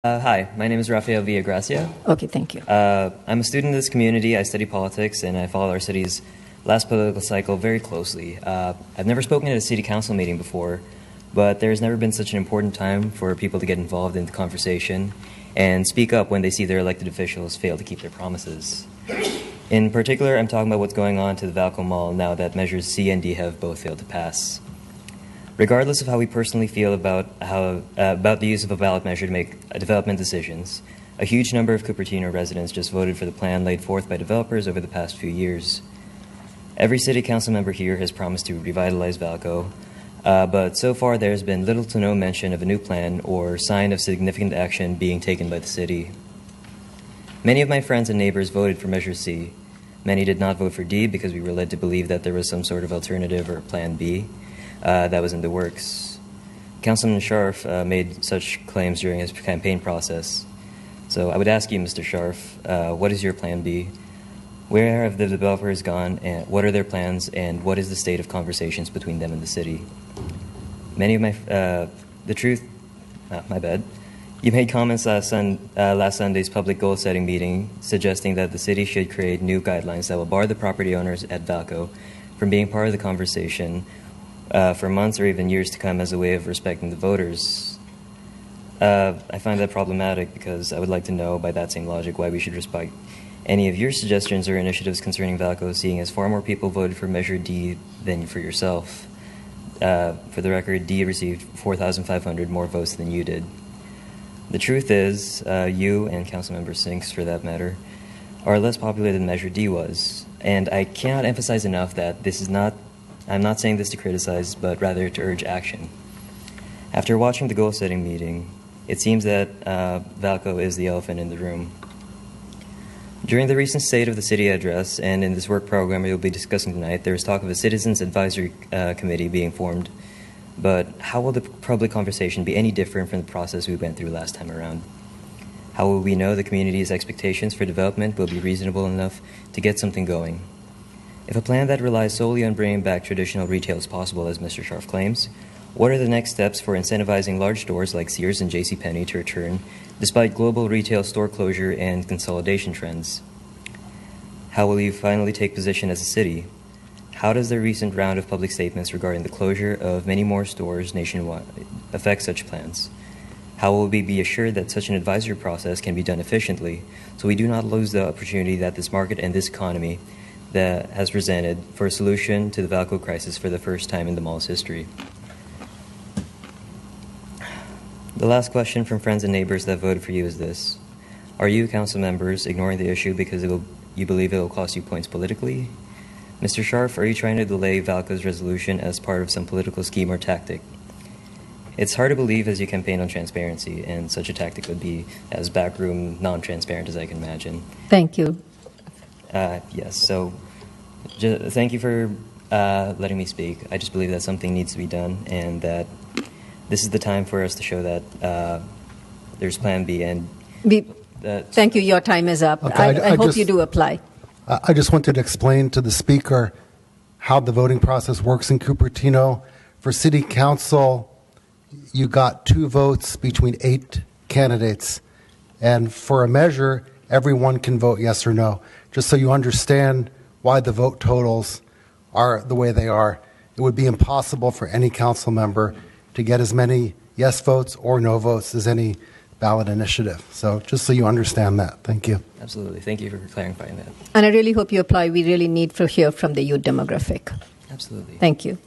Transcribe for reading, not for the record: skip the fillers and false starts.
Hi, my name is Rafael Villagracia. Okay, thank you. I'm a student in this community. I study politics, and I follow our city's last political cycle very closely. I've never spoken at a city council meeting before, but there's never been such an important time for people to get involved in the conversation and speak up when they see their elected officials fail to keep their promises. In particular, I'm talking about what's going on to the Vallco Mall now that measures C and D have both failed to pass. Regardless of how we personally feel about the use of a ballot measure to make development decisions, a huge number of Cupertino residents just voted for the plan laid forth by developers over the past few years. Every city council member here has promised to revitalize Vallco, but so far there has been little to no mention of a new plan or sign of significant action being taken by the city. Many of my friends and neighbors voted for Measure C. Many did not vote for D because we were led to believe that there was some sort of alternative or Plan B that was in the works. Councilman Scharf made such claims during his campaign process. So I would ask you, Mr. Scharf, what is your Plan B? Where have the developers gone, and what are their plans, and what is the state of conversations between them and the city? Many of my bad. You made comments last Sunday's public goal-setting meeting suggesting that the city should create new guidelines that will bar the property owners at Vallco from being part of the conversation for months or even years to come as a way of respecting the voters. I find that problematic because I would like to know, by that same logic, why we should respect any of your suggestions or initiatives concerning Vallco, seeing as far more people voted for Measure D than for yourself. For the record, D received 4,500 more votes than you did. The truth is, you and Councilmember Sinks, for that matter, are less popular than Measure D was. And I cannot emphasize enough that I'm not saying this to criticize, but rather to urge action. After watching the goal-setting meeting, it seems that Vallco is the elephant in the room. During the recent State of the City address and in this work program we'll be discussing tonight, there is talk of a Citizens Advisory Committee being formed. But how will the public conversation be any different from the process we went through last time around? How will we know the community's expectations for development will be reasonable enough to get something going? If a plan that relies solely on bringing back traditional retail is possible, as Mr. Scharf claims, what are the next steps for incentivizing large stores like Sears and JCPenney to return, despite global retail store closure and consolidation trends? How will you finally take position as a city? How does the recent round of public statements regarding the closure of many more stores nationwide affect such plans? How will we be assured that such an advisory process can be done efficiently so we do not lose the opportunity that this market and this economy that has presented for a solution to the Vallco crisis for the first time in the mall's history? The last question from friends and neighbors that voted for you is this. Are you, council members, ignoring the issue because you believe it will cost you points politically? Mr. Scharf, are you trying to delay Vallco's resolution as part of some political scheme or tactic? It's hard to believe as you campaign on transparency, and such a tactic would be as backroom, non-transparent as I can imagine. Thank you. Yes, so thank you for letting me speak. I just believe that something needs to be done, and that this is the time for us to show that there's Plan B. And thank you. Your time is up. Okay, I hope you do apply. I just wanted to explain to the speaker how the voting process works in Cupertino. For city council, you got 2 votes between 8 candidates. And for a measure, everyone can vote yes or no. Just so you understand why the vote totals are the way they are. It would be impossible for any council member to get as many yes votes or no votes as any ballot initiative. So just so you understand that. Thank you. Absolutely. Thank you for clarifying that. And I really hope you apply. We really need to hear from the youth demographic. Absolutely. Thank you.